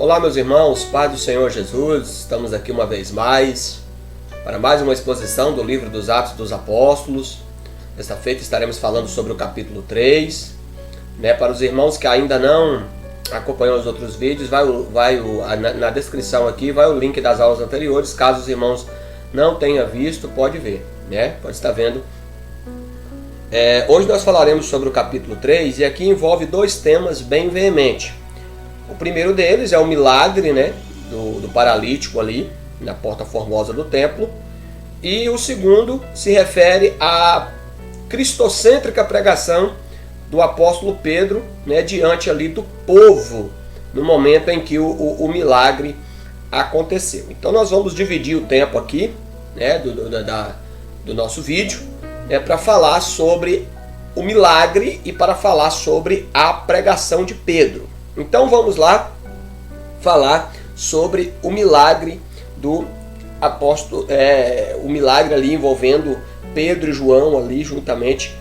Olá, meus irmãos, paz do Senhor Jesus. Estamos aqui uma vez mais para mais uma exposição do livro dos Atos dos Apóstolos. Desta feita estaremos falando sobre o capítulo 3. Para os irmãos que ainda não acompanham os outros vídeos, na descrição aqui vai o link das aulas anteriores. Caso os irmãos não tenham visto, pode ver, pode estar vendo. Hoje nós falaremos sobre o capítulo 3 e aqui envolve dois temas bem veementes. O primeiro deles é o milagre do paralítico ali na porta formosa do templo. E o segundo se refere à cristocêntrica pregação do apóstolo Pedro diante ali do povo no momento em que o milagre aconteceu. Então nós vamos dividir o tempo aqui do nosso vídeo para falar sobre o milagre e para falar sobre a pregação de Pedro. Então vamos lá falar sobre o milagre do apóstolo, o milagre ali envolvendo Pedro e João ali juntamente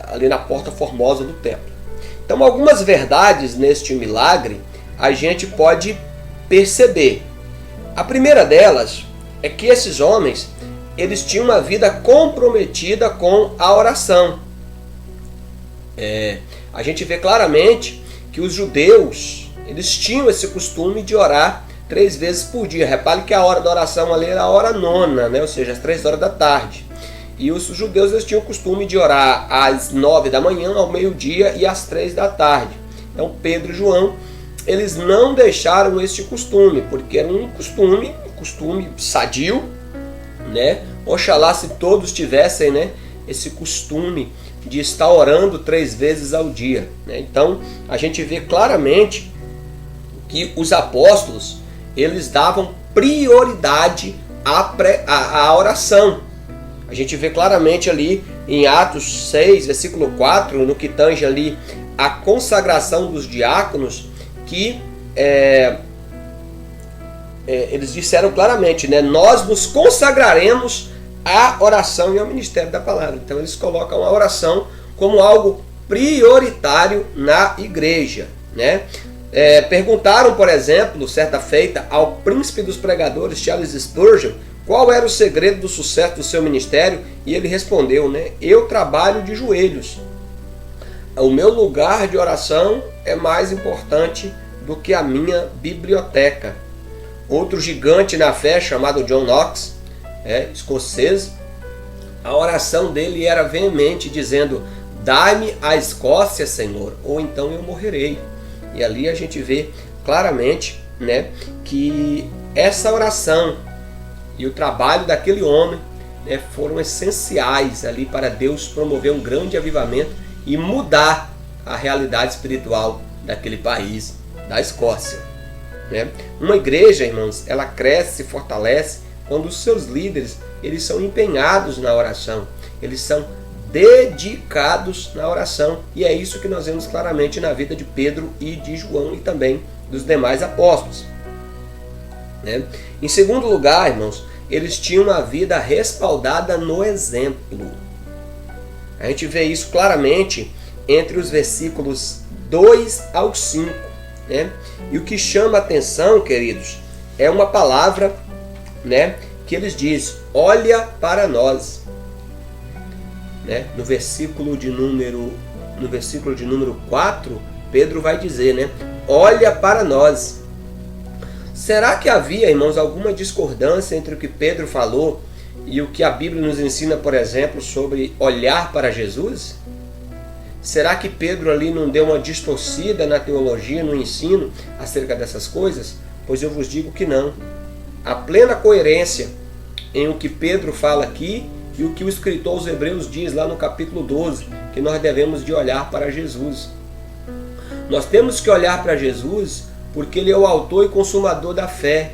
ali na porta formosa do templo. Então algumas verdades neste milagre a gente pode perceber. A primeira delas é que esses homens eles tinham uma vida comprometida com a oração. A gente vê claramente que os judeus, eles tinham esse costume de orar 3 vezes por dia. Repare que a hora da oração ali era a hora nona, ou seja, às 3 horas da tarde. E os judeus eles tinham o costume de orar às 9 da manhã, ao meio-dia e às 3 da tarde. Então Pedro e João, eles não deixaram este costume, porque era um costume sadio, Oxalá se todos tivessem esse costume de estar orando 3 vezes ao dia. Então a gente vê claramente que os apóstolos eles davam prioridade à oração. A gente vê claramente ali em Atos 6, versículo 4, no que tange ali a consagração dos diáconos, que eles disseram claramente, nós nos consagraremos à oração e ao ministério da palavra. Então eles colocam a oração como algo prioritário na igreja. Perguntaram, por exemplo, certa feita, ao príncipe dos pregadores, Charles Spurgeon, qual era o segredo do sucesso do seu ministério, e ele respondeu, eu trabalho de joelhos. O meu lugar de oração é mais importante do que a minha biblioteca. Outro gigante na fé, chamado John Knox, escocês, a oração dele era veemente, dizendo, dai-me a Escócia, Senhor, ou então eu morrerei. E ali a gente vê claramente que essa oração e o trabalho daquele homem foram essenciais ali para Deus promover um grande avivamento e mudar a realidade espiritual daquele país, da Escócia. Uma igreja, irmãos, ela cresce e se fortalece quando os seus líderes eles são empenhados na oração, eles são dedicados na oração, e é isso que nós vemos claramente na vida de Pedro e de João e também dos demais apóstolos. Em segundo lugar, irmãos, eles tinham uma vida respaldada no exemplo. A gente vê isso claramente entre os versículos 2 ao 5. E o que chama a atenção, queridos, é uma palavra que eles dizem, olha para nós. No versículo de número 4, Pedro vai dizer, olha para nós. Será que havia, irmãos, alguma discordância entre o que Pedro falou e o que a Bíblia nos ensina, por exemplo, sobre olhar para Jesus? Será que Pedro ali não deu uma distorcida na teologia, no ensino acerca dessas coisas? Pois eu vos digo que não. Há plena coerência em o que Pedro fala aqui e o que o escritor aos Hebreus diz lá no capítulo 12, que nós devemos de olhar para Jesus. Nós temos que olhar para Jesus porque Ele é o autor e consumador da fé.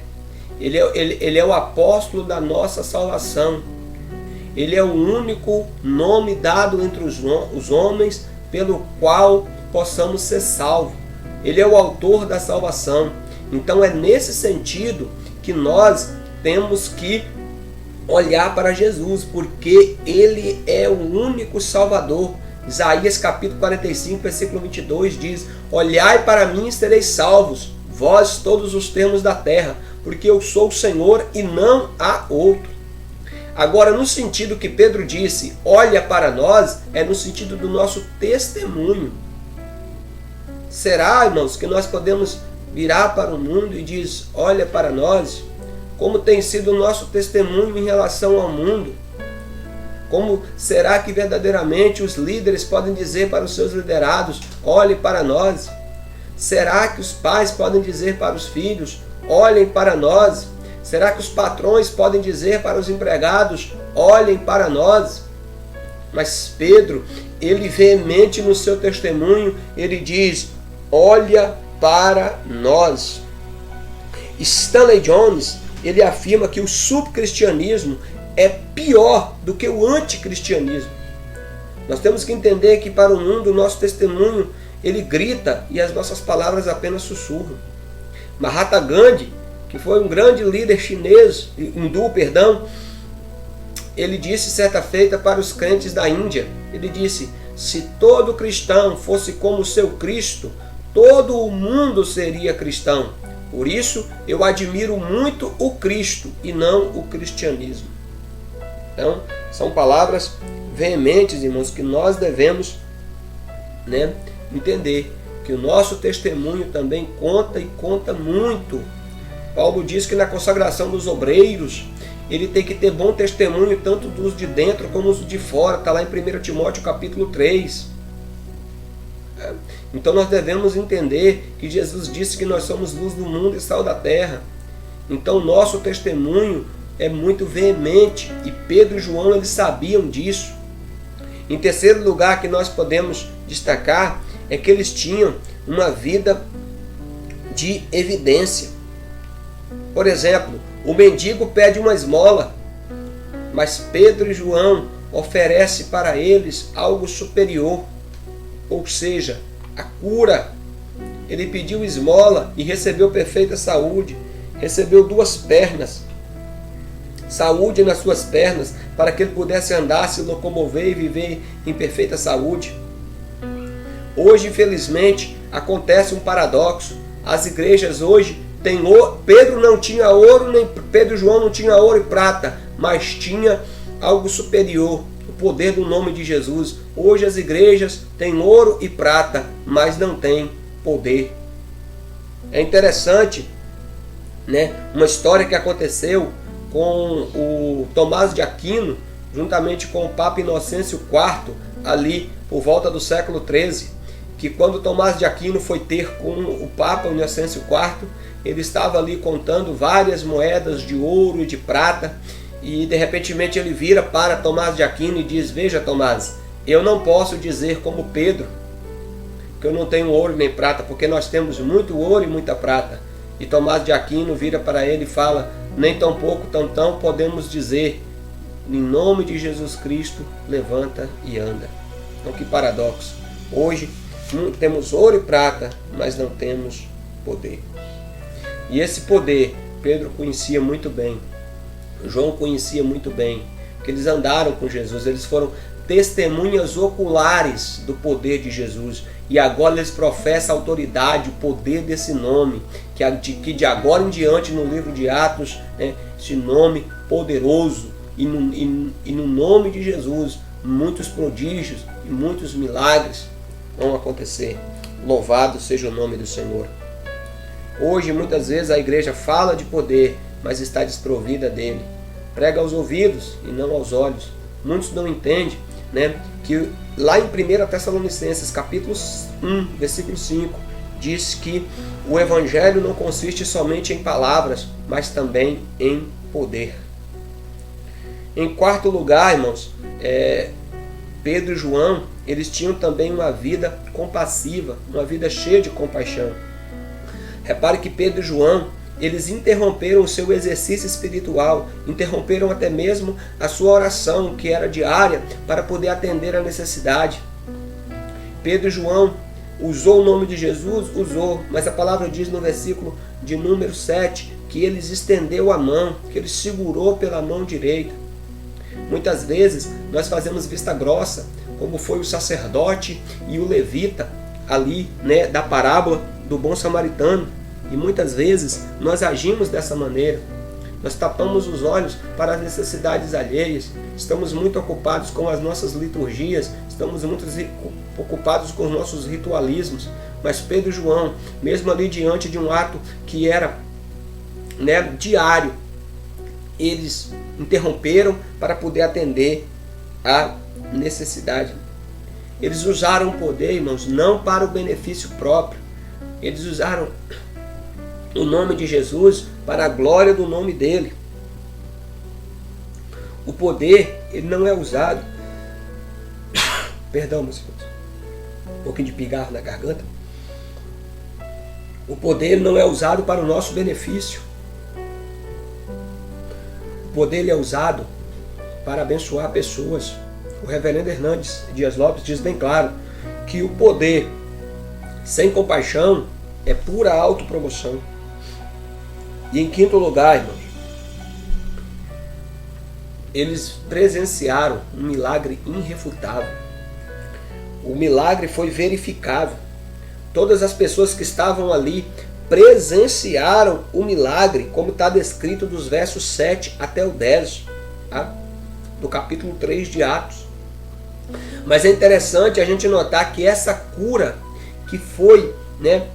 Ele é o apóstolo da nossa salvação. Ele é o único nome dado entre os homens pelo qual possamos ser salvos. Ele é o autor da salvação. Então é nesse sentido que nós temos que olhar para Jesus, porque Ele é o único Salvador. Isaías capítulo 45, versículo 22 diz, olhai para mim e sereis salvos, vós todos os termos da terra, porque eu sou o Senhor e não há outro. Agora, no sentido que Pedro disse, olha para nós, é no sentido do nosso testemunho. Será, irmãos, que nós podemos virar para o mundo e dizer, olha para nós, como tem sido o nosso testemunho em relação ao mundo? Como será que verdadeiramente os líderes podem dizer para os seus liderados, olhe para nós? Será que os pais podem dizer para os filhos, olhem para nós? Será que os patrões podem dizer para os empregados, olhem para nós? Mas Pedro, ele veemente no seu testemunho, ele diz, olha para nós. Stanley Jones, ele afirma que o subcristianismo é pior do que o anticristianismo. Nós temos que entender que para o mundo o nosso testemunho ele grita e as nossas palavras apenas sussurram. Mahatma Gandhi, que foi um grande líder chinês, hindu, ele disse certa feita para os crentes da Índia, ele disse, se todo cristão fosse como o seu Cristo, todo o mundo seria cristão. Por isso, eu admiro muito o Cristo e não o cristianismo. Então, são palavras veementes, irmãos, que nós devemos entender que o nosso testemunho também conta e conta muito. Paulo diz que na consagração dos obreiros, ele tem que ter bom testemunho tanto dos de dentro como dos de fora. Está lá em 1 Timóteo capítulo 3. Então nós devemos entender que Jesus disse que nós somos luz do mundo e sal da terra. Então nosso testemunho é muito veemente e Pedro e João eles sabiam disso. Em terceiro lugar que nós podemos destacar é que eles tinham uma vida de evidência. Por exemplo, o mendigo pede uma esmola, mas Pedro e João oferecem para eles algo superior, ou seja, a cura. Ele pediu esmola e recebeu perfeita saúde, recebeu 2 pernas, saúde nas suas pernas, para que ele pudesse andar, se locomover e viver em perfeita saúde. Hoje, infelizmente, acontece um paradoxo. As igrejas hoje têm ouro. Pedro não tinha ouro, nem Pedro e João não tinham ouro e prata, mas tinha algo superior, o poder do nome de Jesus. Hoje as igrejas têm ouro e prata, mas não têm poder. É interessante, uma história que aconteceu com o Tomás de Aquino, juntamente com o Papa Inocêncio IV, ali por volta do século XIII, que quando Tomás de Aquino foi ter com o Papa Inocêncio IV, ele estava ali contando várias moedas de ouro e de prata, e de repente ele vira para Tomás de Aquino e diz, veja Tomás, eu não posso dizer como Pedro, que eu não tenho ouro nem prata, porque nós temos muito ouro e muita prata. E Tomás de Aquino vira para ele e fala, nem tão pouco, tão podemos dizer, em nome de Jesus Cristo, levanta e anda. Então que paradoxo. Hoje temos ouro e prata, mas não temos poder. E esse poder, Pedro conhecia muito bem, João conhecia muito bem, porque eles andaram com Jesus, eles foram testemunhas oculares do poder de Jesus. E agora eles professam a autoridade, o poder desse nome, que de agora em diante no livro de Atos, esse nome poderoso, e no nome de Jesus, muitos prodígios e muitos milagres vão acontecer. Louvado seja o nome do Senhor. Hoje muitas vezes a igreja fala de poder, mas está desprovida dele. Prega aos ouvidos e não aos olhos. Muitos não entendem, que lá em 1 Tessalonicenses, capítulo 1, versículo 5, diz que o evangelho não consiste somente em palavras, mas também em poder. Em quarto lugar, irmãos, Pedro e João, eles tinham também uma vida compassiva, uma vida cheia de compaixão. Repare que Pedro e João, eles interromperam o seu exercício espiritual, interromperam até mesmo a sua oração, que era diária, para poder atender a necessidade. Pedro e João usou o nome de Jesus? Usou, mas a palavra diz no versículo de número 7, que eles estendeu a mão, que ele segurou pela mão direita. Muitas vezes nós fazemos vista grossa, como foi o sacerdote e o levita ali, da parábola do bom samaritano. E muitas vezes nós agimos dessa maneira. Nós tapamos os olhos para as necessidades alheias. Estamos muito ocupados com as nossas liturgias. Estamos muito ocupados com os nossos ritualismos. Mas Pedro e João, mesmo ali diante de um ato que era, diário, eles interromperam para poder atender a necessidade. Eles usaram o poder, irmãos, não para o benefício próprio. Eles usaram o nome de Jesus para a glória do nome dele. O poder, ele não é usado. Perdão, meus irmãos. Um pouquinho de pigarro na garganta. O poder, ele não é usado para o nosso benefício. O poder, ele é usado para abençoar pessoas. O reverendo Hernandes Dias Lopes diz bem claro que o poder sem compaixão é pura autopromoção. E em quinto lugar, irmãos, eles presenciaram um milagre irrefutável. O milagre foi verificável. Todas as pessoas que estavam ali presenciaram o milagre, como está descrito dos versos 7 até o 10, do capítulo 3 de Atos. Mas é interessante a gente notar que essa cura que foi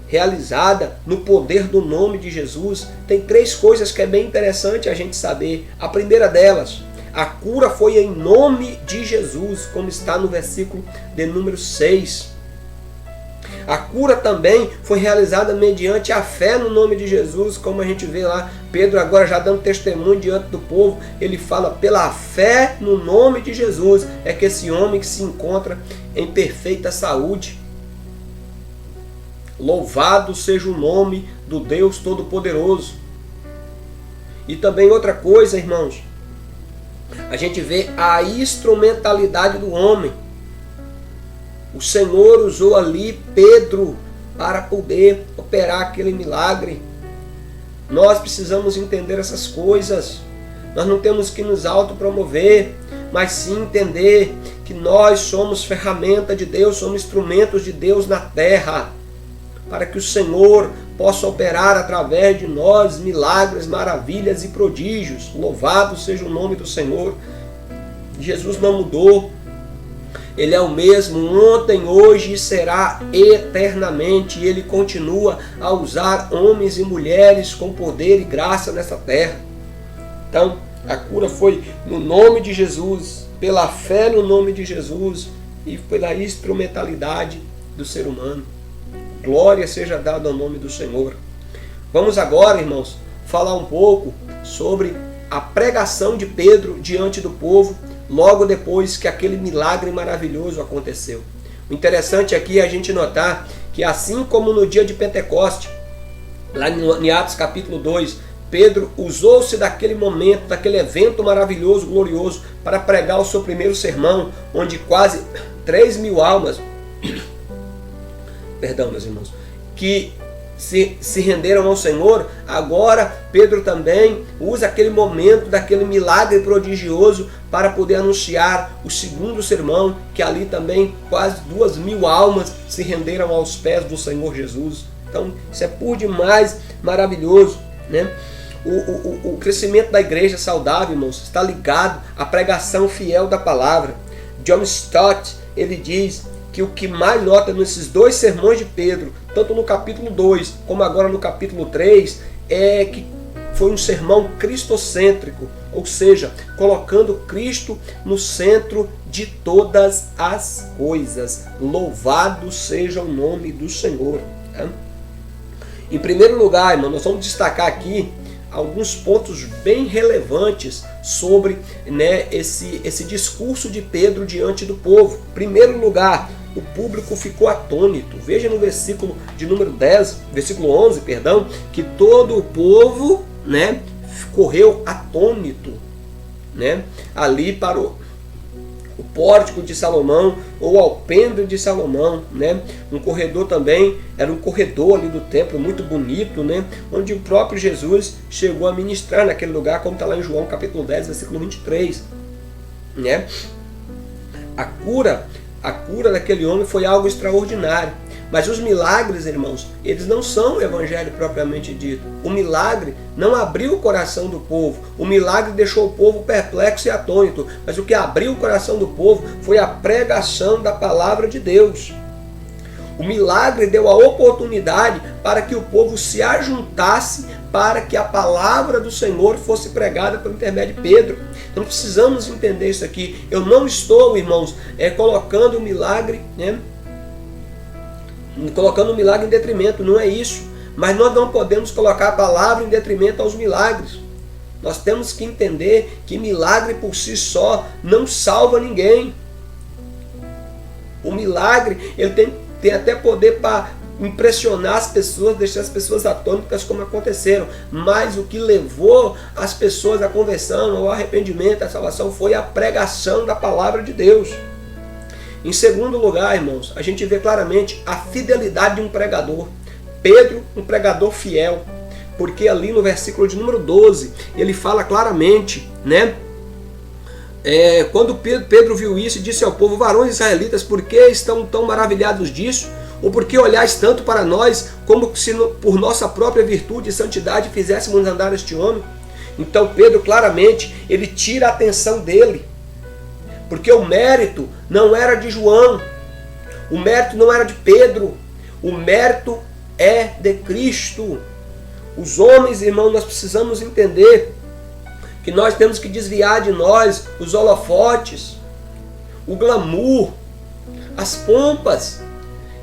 realizada no poder do nome de Jesus, tem três coisas que é bem interessante a gente saber. A primeira delas, a cura foi em nome de Jesus, como está no versículo de número 6. A cura também foi realizada mediante a fé no nome de Jesus, como a gente vê lá, Pedro agora já dando testemunho diante do povo, ele fala, pela fé no nome de Jesus, é que esse homem que se encontra em perfeita saúde. Louvado seja o nome do Deus Todo-Poderoso. E também outra coisa, irmãos, a gente vê a instrumentalidade do homem. O Senhor usou ali Pedro para poder operar aquele milagre. Nós precisamos entender essas coisas. Nós não temos que nos autopromover, mas sim entender que nós somos ferramenta de Deus, somos instrumentos de Deus na terra, para que o Senhor possa operar através de nós milagres, maravilhas e prodígios. Louvado seja o nome do Senhor. Jesus não mudou. Ele é o mesmo ontem, hoje e será eternamente. E Ele continua a usar homens e mulheres com poder e graça nessa terra. Então, a cura foi no nome de Jesus, pela fé no nome de Jesus e pela instrumentalidade do ser humano. Glória seja dada ao nome do Senhor. Vamos agora, irmãos, falar um pouco sobre a pregação de Pedro diante do povo, logo depois que aquele milagre maravilhoso aconteceu. O interessante aqui é a gente notar que assim como no dia de Pentecoste, lá em Atos capítulo 2, Pedro usou-se daquele momento, daquele evento maravilhoso, glorioso, para pregar o seu primeiro sermão, onde quase 3.000 almas meus irmãos, que se renderam ao Senhor. Agora Pedro também usa aquele momento daquele milagre prodigioso para poder anunciar o segundo sermão, que ali também quase 2.000 almas se renderam aos pés do Senhor Jesus. Então isso é por demais maravilhoso, O crescimento da igreja saudável, irmãos, está ligado à pregação fiel da palavra. John Stott, ele diz que o que mais nota nesses dois sermões de Pedro, tanto no capítulo 2 como agora no capítulo 3, é que foi um sermão cristocêntrico, ou seja, colocando Cristo no centro de todas as coisas. Louvado seja o nome do Senhor. Em primeiro lugar, irmão, nós vamos destacar aqui alguns pontos bem relevantes sobre esse discurso de Pedro diante do povo. Em primeiro lugar, o público ficou atônito. Veja no versículo de número 10, versículo 11, que todo o povo, correu atônito, ali para o pórtico de Salomão ou alpendre de Salomão, Um corredor também, era um corredor ali do templo muito bonito, Onde o próprio Jesus chegou a ministrar naquele lugar, como está lá em João capítulo 10, versículo 23, A cura daquele homem foi algo extraordinário. Mas os milagres, irmãos, eles não são o evangelho propriamente dito. O milagre não abriu o coração do povo. O milagre deixou o povo perplexo e atônito. Mas o que abriu o coração do povo foi a pregação da palavra de Deus. O milagre deu a oportunidade para que o povo se ajuntasse para que a palavra do Senhor fosse pregada por intermédio de Pedro. Então precisamos entender isso aqui. Eu não estou, irmãos, colocando o milagre, colocando o milagre em detrimento, não é isso. Mas nós não podemos colocar a palavra em detrimento aos milagres. Nós temos que entender que milagre por si só não salva ninguém. O milagre, ele tem até poder para impressionar as pessoas, deixar as pessoas atônitas como aconteceram. Mas o que levou as pessoas à conversão, ao arrependimento, à salvação, foi a pregação da palavra de Deus. Em segundo lugar, irmãos, a gente vê claramente a fidelidade de um pregador. Pedro, um pregador fiel. Porque ali no versículo de número 12, ele fala claramente, quando Pedro viu isso e disse ao povo: varões israelitas, por que estão tão maravilhados disso? Ou por que olhais tanto para nós, como se por nossa própria virtude e santidade fizéssemos andar este homem? Então Pedro claramente, ele tira a atenção dele. Porque o mérito não era de João, o mérito não era de Pedro, o mérito é de Cristo. Os homens, irmãos, nós precisamos entender que nós temos que desviar de nós os holofotes, o glamour, as pompas,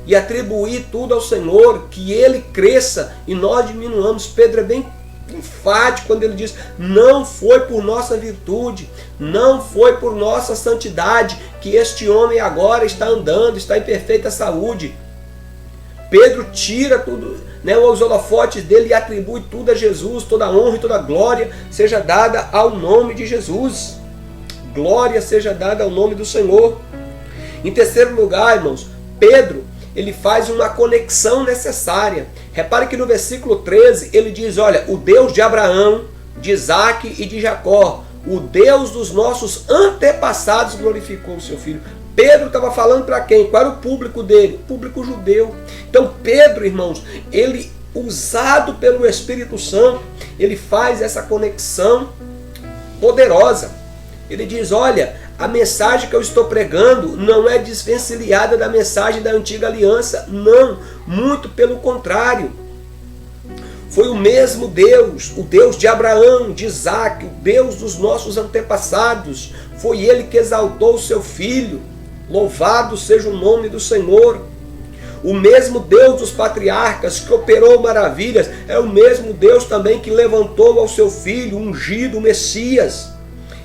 e atribuir tudo ao Senhor, que Ele cresça e nós diminuamos. Pedro é bem enfático quando ele diz: não foi por nossa virtude, não foi por nossa santidade que este homem agora está andando, está em perfeita saúde. Pedro tira tudo, os holofotes dele, e atribui tudo a Jesus. Toda a honra e toda a glória seja dada ao nome de Jesus. Glória seja dada ao nome do Senhor. Em terceiro lugar, irmãos, Pedro, ele faz uma conexão necessária. Repare que no versículo 13 ele diz: olha, o Deus de Abraão, de Isaac e de Jacó, o Deus dos nossos antepassados, glorificou o seu filho. Pedro estava falando para quem? Qual era o público dele? O público judeu. Então Pedro, irmãos, ele, usado pelo Espírito Santo, ele faz essa conexão poderosa. Ele diz: olha, a mensagem que eu estou pregando não é desvencilhada da mensagem da antiga aliança. Não, muito pelo contrário. Foi o mesmo Deus, o Deus de Abraão, de Isaac, o Deus dos nossos antepassados. Foi Ele que exaltou o seu Filho. Louvado seja o nome do Senhor. O mesmo Deus dos patriarcas que operou maravilhas é o mesmo Deus também que levantou ao seu Filho, ungido, o Messias.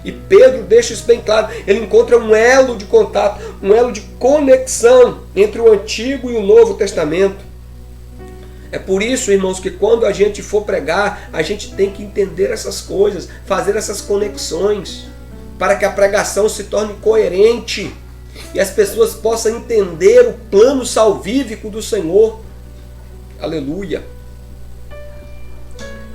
E Pedro deixa isso bem claro. Ele encontra um elo de contato, um elo de conexão entre o Antigo e o Novo Testamento. É por isso, irmãos, que quando a gente for pregar, a gente tem que entender essas coisas, fazer essas conexões, para que a pregação se torne coerente e as pessoas possam entender o plano salvífico do Senhor. Aleluia!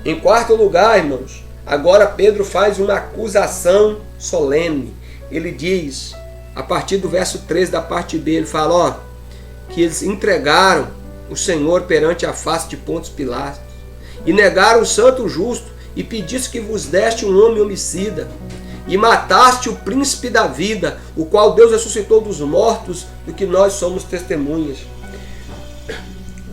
Em quarto lugar, irmãos, agora Pedro faz uma acusação solene. Ele diz, a partir do verso 13 da parte B, ele fala, que eles entregaram o Senhor perante a face de Pôncio Pilatos, e negaram o santo justo, e pediste que vos deste um homem homicida, e mataste o príncipe da vida, o qual Deus ressuscitou dos mortos, do que nós somos testemunhas.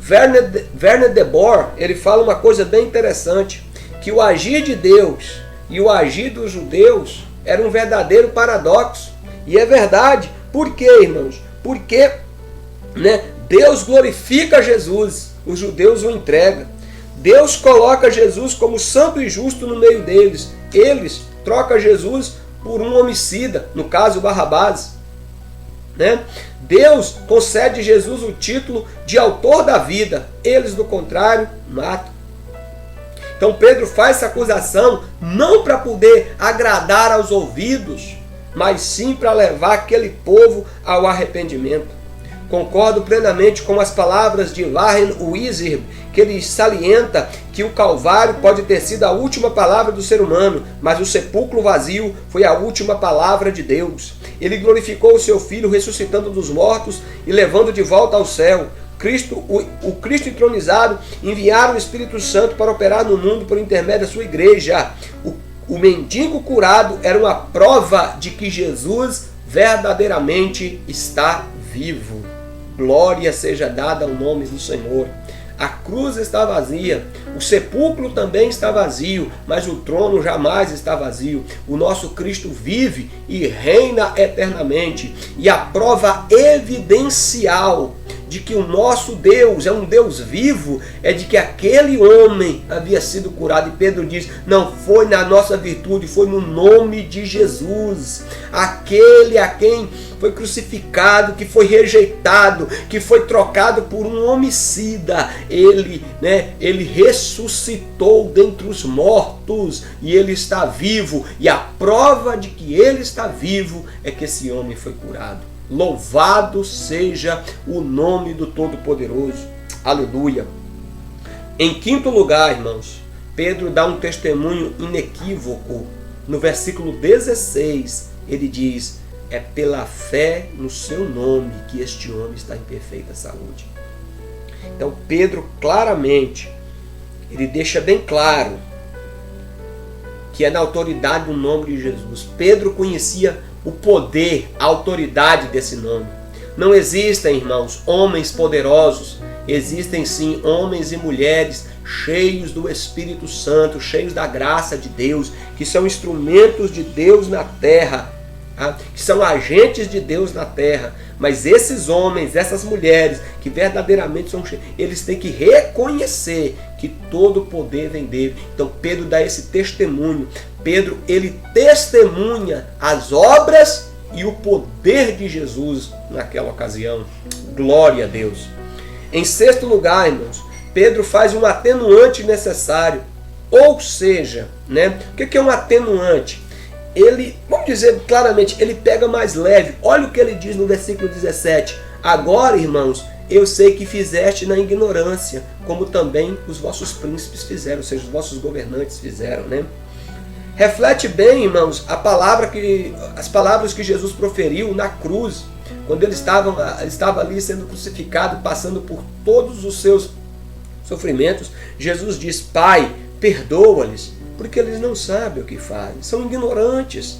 Werner de Boer, ele fala uma coisa bem interessante, que o agir de Deus e o agir dos judeus era um verdadeiro paradoxo. E é verdade. Por quê, irmãos? Porque Deus glorifica Jesus, os judeus o entregam. Deus coloca Jesus como santo e justo no meio deles. Eles trocam Jesus por um homicida, no caso Barrabás. Deus concede a Jesus o título de autor da vida. Eles, do contrário, matam. Então Pedro faz essa acusação não para poder agradar aos ouvidos, mas sim para levar aquele povo ao arrependimento. Concordo plenamente com as palavras de Warren Wiersbe, que ele salienta que o Calvário pode ter sido a última palavra do ser humano, mas o sepulcro vazio foi a última palavra de Deus. Ele glorificou o seu Filho ressuscitando dos mortos e levando de volta ao céu. o Cristo entronizado, enviaram o Espírito Santo para operar no mundo por intermédio da sua igreja. O mendigo curado era uma prova de que Jesus verdadeiramente está vivo. Glória seja dada ao nome do Senhor. A cruz está vazia, o sepulcro também está vazio, mas o trono jamais está vazio. O nosso Cristo vive e reina eternamente. E a prova evidencial de que o nosso Deus é um Deus vivo é de que aquele homem havia sido curado. E Pedro diz, não foi na nossa virtude, foi no nome de Jesus. Aquele a quem foi crucificado, que foi rejeitado, que foi trocado por um homicida, ele ressuscitou dentre os mortos e ele está vivo. E a prova de que ele está vivo é que esse homem foi curado. Louvado seja o nome do Todo-Poderoso. Aleluia. Em quinto lugar, irmãos, Pedro dá um testemunho inequívoco. No versículo 16, ele diz, é pela fé no seu nome que este homem está em perfeita saúde. Então Pedro claramente, ele deixa bem claro que é na autoridade do nome de Jesus. Pedro conhecia o poder, a autoridade desse nome. Não existem, irmãos, homens poderosos. Existem sim homens e mulheres cheios do Espírito Santo, cheios da graça de Deus, que são instrumentos de Deus na terra, que são agentes de Deus na terra. Mas esses homens, essas mulheres que verdadeiramente são cheios, eles têm que reconhecer que todo o poder vem dele. Então Pedro dá esse testemunho. Pedro, ele testemunha as obras e o poder de Jesus naquela ocasião. Glória a Deus. Em sexto lugar, irmãos, Pedro faz um atenuante necessário. Ou seja, o que é um atenuante? Ele, vamos dizer claramente, ele pega mais leve. Olha o que ele diz no versículo 17. Agora, irmãos, eu sei que fizeste na ignorância, como também os vossos príncipes fizeram, ou seja, os vossos governantes fizeram, Reflete bem, irmãos, as palavras que Jesus proferiu na cruz, quando ele estava ali sendo crucificado, passando por todos os seus sofrimentos. Jesus diz, Pai, perdoa-lhes, porque eles não sabem o que fazem, são ignorantes.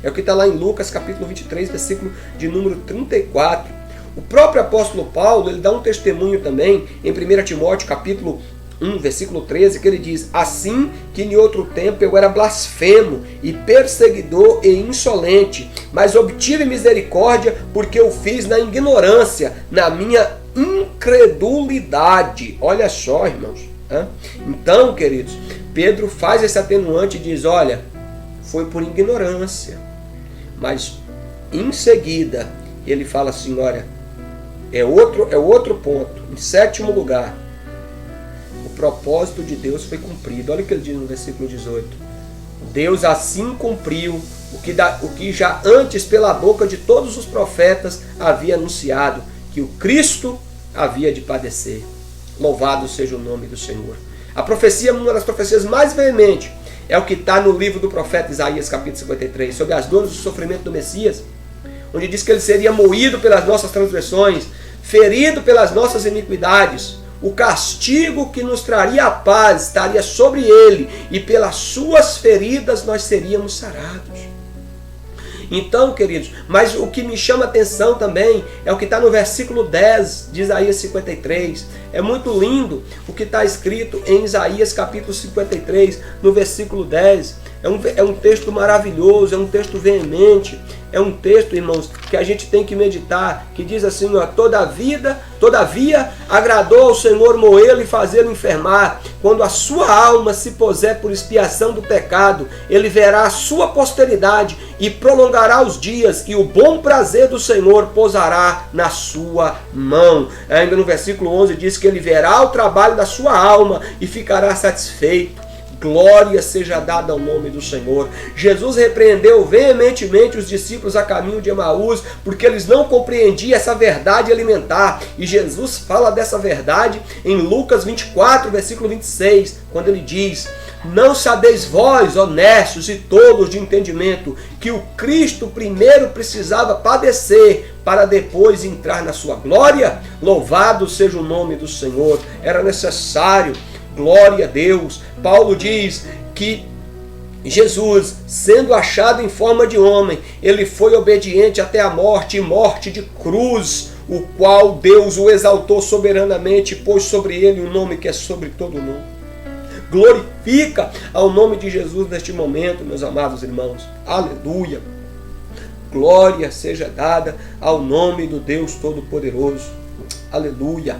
É o que está lá em Lucas capítulo 23, versículo de número 34. O próprio apóstolo Paulo, ele dá um testemunho também em 1 Timóteo capítulo 1, versículo 13, que ele diz, assim que em outro tempo eu era blasfemo e perseguidor e insolente, mas obtive misericórdia porque eu fiz na ignorância, na minha incredulidade. Olha só, irmãos. Então, queridos, Pedro faz esse atenuante e diz, olha, foi por ignorância. Mas em seguida ele fala assim, olha, é outro ponto. Em sétimo lugar, o propósito de Deus foi cumprido. Olha o que ele diz no versículo 18. Deus assim cumpriu o que já antes pela boca de todos os profetas havia anunciado, que o Cristo havia de padecer. Louvado seja o nome do Senhor. A profecia, uma das profecias mais veementes, é o que está no livro do profeta Isaías, capítulo 53, sobre as dores do sofrimento do Messias, onde diz que ele seria moído pelas nossas transgressões, ferido pelas nossas iniquidades. O castigo que nos traria a paz estaria sobre ele, e pelas suas feridas nós seríamos sarados. Então, queridos, mas o que me chama a atenção também é o que está no versículo 10 de Isaías 53. É muito lindo o que está escrito em Isaías capítulo 53, no versículo 10. É um texto maravilhoso, é um texto veemente, é um texto, irmãos, que a gente tem que meditar, que diz assim, todavia agradou ao Senhor moê-lo e fazê-lo enfermar. Quando a sua alma se puser por expiação do pecado, ele verá a sua posteridade e prolongará os dias, e o bom prazer do Senhor pousará na sua mão. Ainda no versículo 11 diz que ele verá o trabalho da sua alma e ficará satisfeito. Glória seja dada ao nome do Senhor. Jesus repreendeu veementemente os discípulos a caminho de Emaús, porque eles não compreendiam essa verdade elementar. E Jesus fala dessa verdade em Lucas 24, versículo 26, quando ele diz: não sabeis vós, honestos e tolos de entendimento, que o Cristo primeiro precisava padecer para depois entrar na sua glória? Louvado seja o nome do Senhor. Era necessário. Glória a Deus. Paulo diz que Jesus, sendo achado em forma de homem, ele foi obediente até a morte, e morte de cruz, o qual Deus o exaltou soberanamente, e pôs sobre ele o nome que é sobre todo nome. Glorifica ao nome de Jesus neste momento, meus amados irmãos. Aleluia. Glória seja dada ao nome do Deus Todo-Poderoso. Aleluia.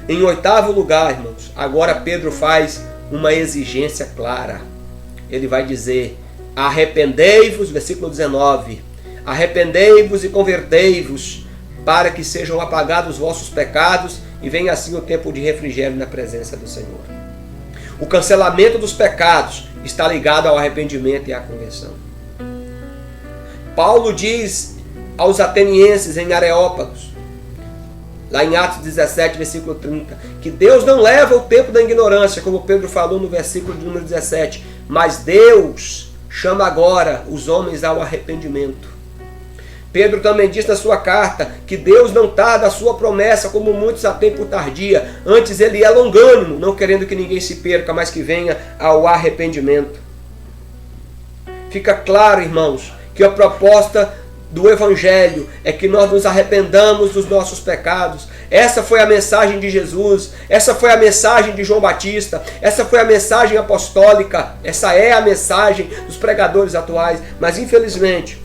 Em 8º lugar, irmãos, agora Pedro faz uma exigência clara. Ele vai dizer: arrependei-vos, versículo 19, arrependei-vos e convertei-vos, para que sejam apagados os vossos pecados, e venha assim o tempo de refrigério na presença do Senhor. O cancelamento dos pecados está ligado ao arrependimento e à conversão. Paulo diz aos atenienses em Areópagos, lá em Atos 17, versículo 30, que Deus não leva o tempo da ignorância, como Pedro falou no versículo de número 17, mas Deus chama agora os homens ao arrependimento. Pedro também diz na sua carta que Deus não tarda a sua promessa, como muitos a têm por tardia, antes ele é longânimo, não querendo que ninguém se perca, mas que venha ao arrependimento. Fica claro, irmãos, que a proposta do Evangelho é que nós nos arrependamos dos nossos pecados. Essa foi a mensagem de Jesus, essa foi a mensagem de João Batista, essa foi a mensagem apostólica, essa é a mensagem dos pregadores atuais. Mas infelizmente,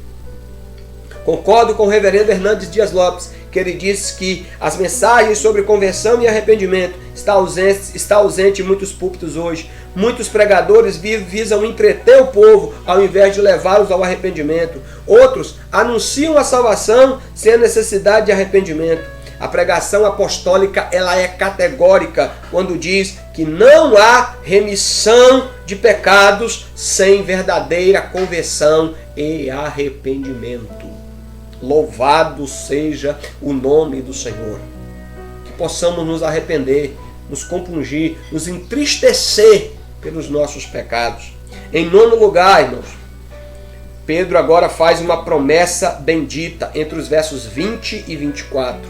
concordo com o reverendo Hernandes Dias Lopes, que ele disse que as mensagens sobre conversão e arrependimento está ausente em muitos púlpitos hoje. Muitos pregadores visam entreter o povo ao invés de levá-los ao arrependimento. Outros anunciam a salvação sem a necessidade de arrependimento. A pregação apostólica ela é categórica quando diz que não há remissão de pecados sem verdadeira conversão e arrependimento. Louvado seja o nome do Senhor. Que possamos nos arrepender, nos compungir, nos entristecer pelos nossos pecados. Em 9º lugar, irmãos, Pedro agora faz uma promessa bendita entre os versos 20 e 24.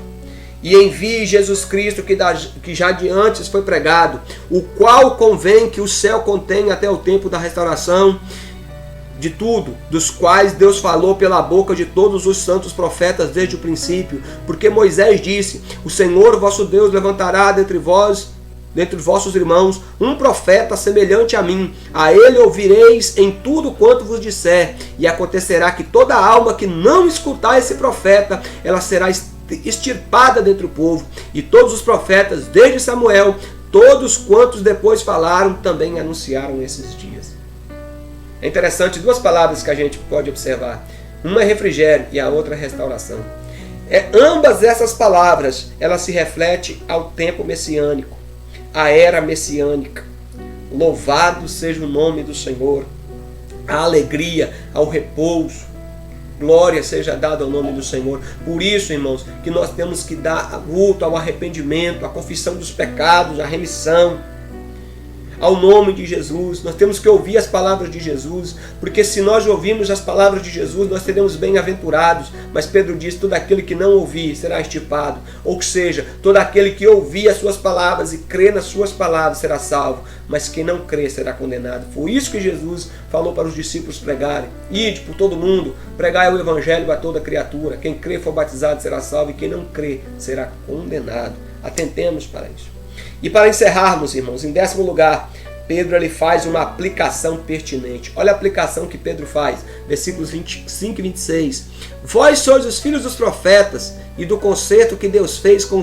E envie Jesus Cristo, que já de antes foi pregado, o qual convém que o céu contenha até o tempo da restauração de tudo, dos quais Deus falou pela boca de todos os santos profetas desde o princípio, porque Moisés disse: o Senhor vosso Deus levantará dentre vossos irmãos, um profeta semelhante a mim. A ele ouvireis em tudo quanto vos disser. E acontecerá que toda alma que não escutar esse profeta, ela será extirpada dentre o povo. E todos os profetas, desde Samuel, todos quantos depois falaram, também anunciaram esses dias. É interessante, duas palavras que a gente pode observar. Uma é refrigério e a outra é restauração. Ambas essas palavras, elas se refletem ao tempo messiânico, a era messiânica. Louvado seja o nome do Senhor. A alegria, ao repouso. Glória seja dada ao nome do Senhor. Por isso, irmãos, que nós temos que dar culto ao arrependimento, à confissão dos pecados, à remissão. Ao nome de Jesus, nós temos que ouvir as palavras de Jesus, porque se nós ouvirmos as palavras de Jesus, nós seremos bem-aventurados. Mas Pedro diz: todo aquele que não ouvir será extirpado. Ou seja, todo aquele que ouvir as suas palavras e crer nas suas palavras será salvo, mas quem não crer será condenado. Foi isso que Jesus falou para os discípulos pregarem: ide por todo mundo, pregai o evangelho a toda criatura. Quem crer for batizado será salvo, e quem não crer será condenado. Atentemos para isso. E para encerrarmos, irmãos, em 10º lugar, Pedro ele faz uma aplicação pertinente. Olha a aplicação que Pedro faz, versículos 25 e 26. Vós sois os filhos dos profetas e do concerto que Deus fez com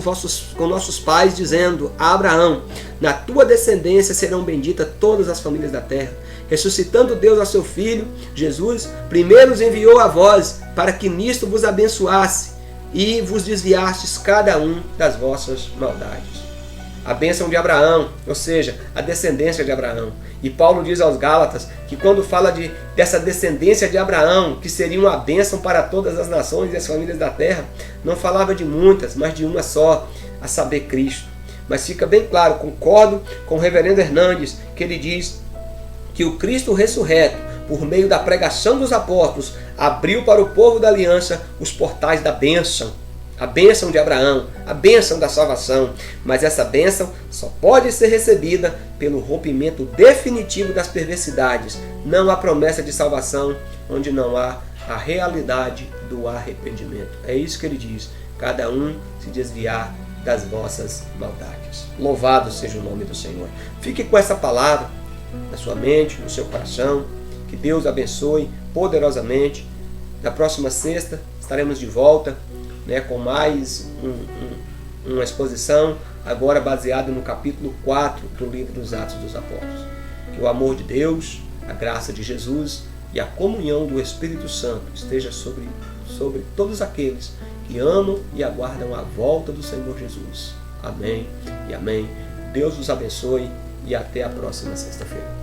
nossos pais, dizendo a Abraão: na tua descendência serão benditas todas as famílias da terra. Ressuscitando Deus a seu Filho, Jesus, primeiro os enviou a vós, para que nisto vos abençoasse e vos desviastes cada um das vossas maldades. a bênção de Abraão, ou seja, a descendência de Abraão. E Paulo diz aos Gálatas que quando fala dessa descendência de Abraão, que seria uma bênção para todas as nações e as famílias da terra, não falava de muitas, mas de uma só, a saber, Cristo. Mas fica bem claro, concordo com o reverendo Hernandes, que ele diz que o Cristo ressurreto, por meio da pregação dos apóstolos, abriu para o povo da aliança os portais da bênção. A bênção de Abraão, a bênção da salvação. Mas essa bênção só pode ser recebida pelo rompimento definitivo das perversidades. Não há promessa de salvação onde não há a realidade do arrependimento. É isso que ele diz. Cada um se desviar das vossas maldades. Louvado seja o nome do Senhor. Fique com essa palavra na sua mente, no seu coração. Que Deus abençoe poderosamente. Na próxima sexta estaremos de volta, com mais uma exposição, agora baseada no capítulo 4 do livro dos Atos dos Apóstolos. Que o amor de Deus, a graça de Jesus e a comunhão do Espírito Santo esteja sobre todos aqueles que amam e aguardam a volta do Senhor Jesus. Amém e amém. Deus os abençoe e até a próxima sexta-feira.